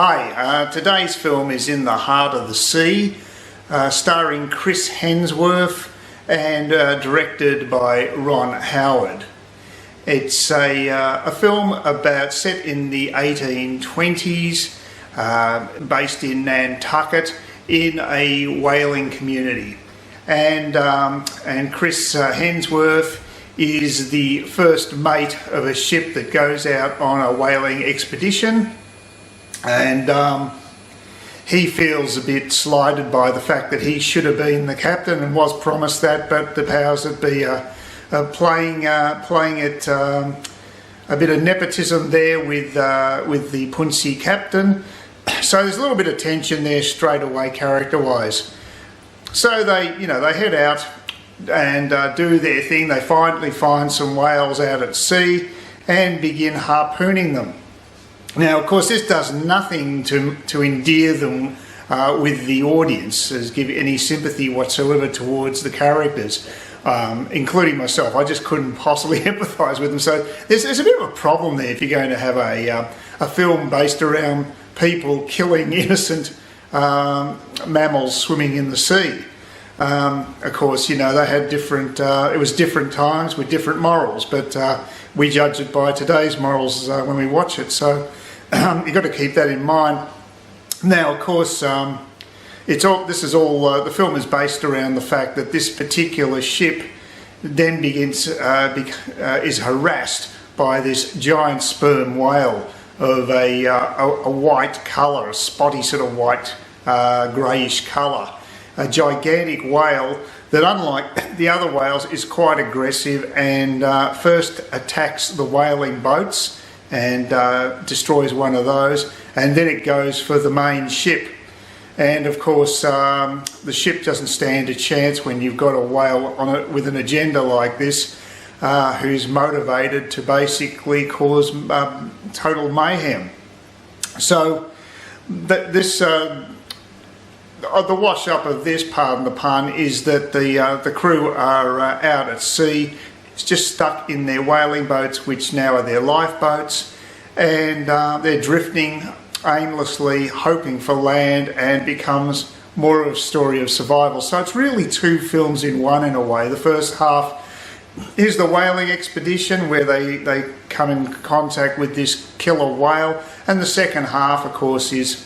Hi, today's film is In the Heart of the Sea, starring Chris Hemsworth and directed by Ron Howard. It's a film set in the 1820s, based in Nantucket in a whaling community. And Chris Hemsworth is the first mate of a ship that goes out on a whaling expedition. And he feels a bit slighted by the fact that he should have been the captain and was promised that, but the powers that be are playing it a bit of nepotism there with the Puncy captain. So there's a little bit of tension there straight away, character-wise. So they head out and do their thing. They finally find some whales out at sea and begin harpooning them. Now, of course, this does nothing to endear them with the audience, as give any sympathy whatsoever towards the characters, including myself. I just couldn't possibly empathise with them. So there's a bit of a problem there if you're going to have a film based around people killing innocent mammals swimming in the sea. Of course, they had different, it was different times with different morals, but we judge it by today's morals when we watch it. So you've got to keep that in mind. Now, of course, the film is based around the fact that this particular ship then is harassed by this giant sperm whale of a white colour, a spotty sort of white greyish colour. A gigantic whale that, unlike the other whales, is quite aggressive and first attacks the whaling boats and destroys one of those, and then it goes for the main ship. And of course the ship doesn't stand a chance when you've got a whale on it with an agenda like this, who's motivated to basically cause total mayhem. So the wash up of this, pardon the pun, is that the crew are out at sea, just stuck in their whaling boats, which now are their lifeboats, and they're drifting aimlessly, hoping for land, and becomes more of a story of survival. So it's really two films in one, in a way. The first half is the whaling expedition, where they come in contact with this killer whale, and the second half, of course, is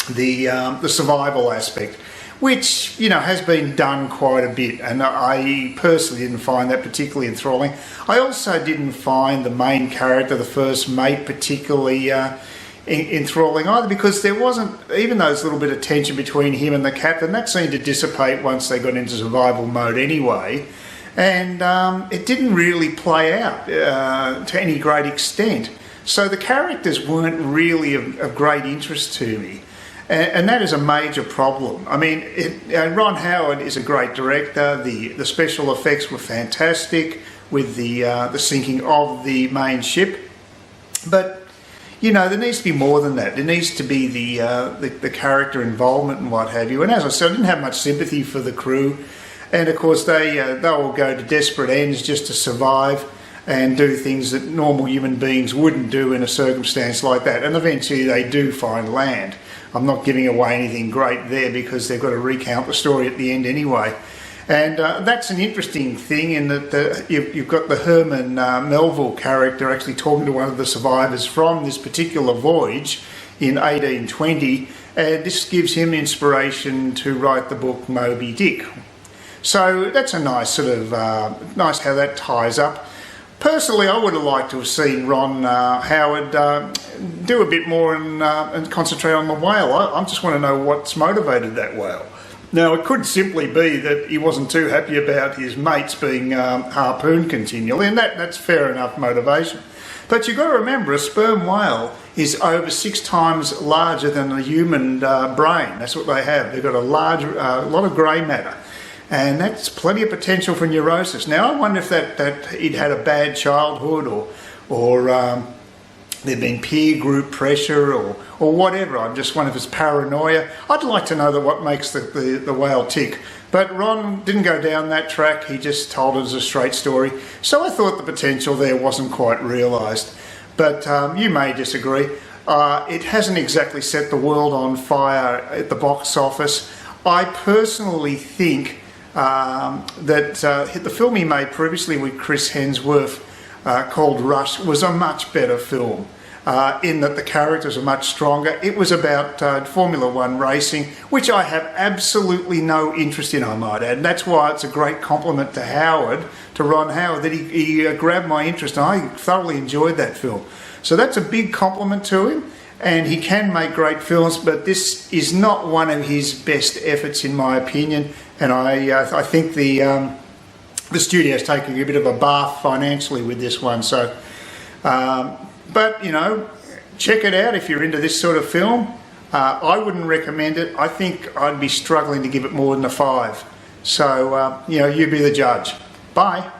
the survival aspect, which has been done quite a bit, and I personally didn't find that particularly enthralling. I also didn't find the main character, the first mate, particularly enthralling either, because there wasn't, even though there's a little bit of tension between him and the captain, that seemed to dissipate once they got into survival mode anyway, and it didn't really play out to any great extent. So the characters weren't really of great interest to me. And that is a major problem. I mean, Ron Howard is a great director. The special effects were fantastic with the sinking of the main ship. But there needs to be more than that. There needs to be the character involvement and what have you. And as I said, I didn't have much sympathy for the crew. And of course, they all go to desperate ends just to survive and do things that normal human beings wouldn't do in a circumstance like that. And eventually, they do find land. I'm not giving away anything great there, because they've got to recount the story at the end anyway. And that's an interesting thing, in that you've got the Herman Melville character actually talking to one of the survivors from this particular voyage in 1820, and this gives him inspiration to write the book Moby Dick. So that's a nice sort of, nice how that ties up. Personally, I would have liked to have seen Ron Howard do a bit more and concentrate on the whale. I just want to know what's motivated that whale. Now, it could simply be that he wasn't too happy about his mates being harpooned continually, and that's fair enough motivation. But you've got to remember, a sperm whale is over 6 times larger than a human brain. That's what they have. They've got a lot of grey matter. And that's plenty of potential for neurosis. Now, I wonder if that he'd had a bad childhood, or there'd been peer group pressure, or whatever. I just wonder if it's paranoia. I'd like to know what makes the whale tick. But Ron didn't go down that track. He just told it as a straight story. So I thought the potential there wasn't quite realised. But you may disagree. It hasn't exactly set the world on fire at the box office. I personally think that the film he made previously with Chris Hemsworth called Rush was a much better film. In that the characters are much stronger. It was about Formula One racing, which I have absolutely no interest in, I might add. And that's why it's a great compliment to Ron Howard, that he grabbed my interest, and I thoroughly enjoyed that film. So that's a big compliment to him, and he can make great films, but this is not one of his best efforts, in my opinion. And I think the studio's taking a bit of a bath financially with this one. So. But, you know, check it out if you're into this sort of film. I wouldn't recommend it. I think I'd be struggling to give it more than a 5. So, you know, you be the judge. Bye.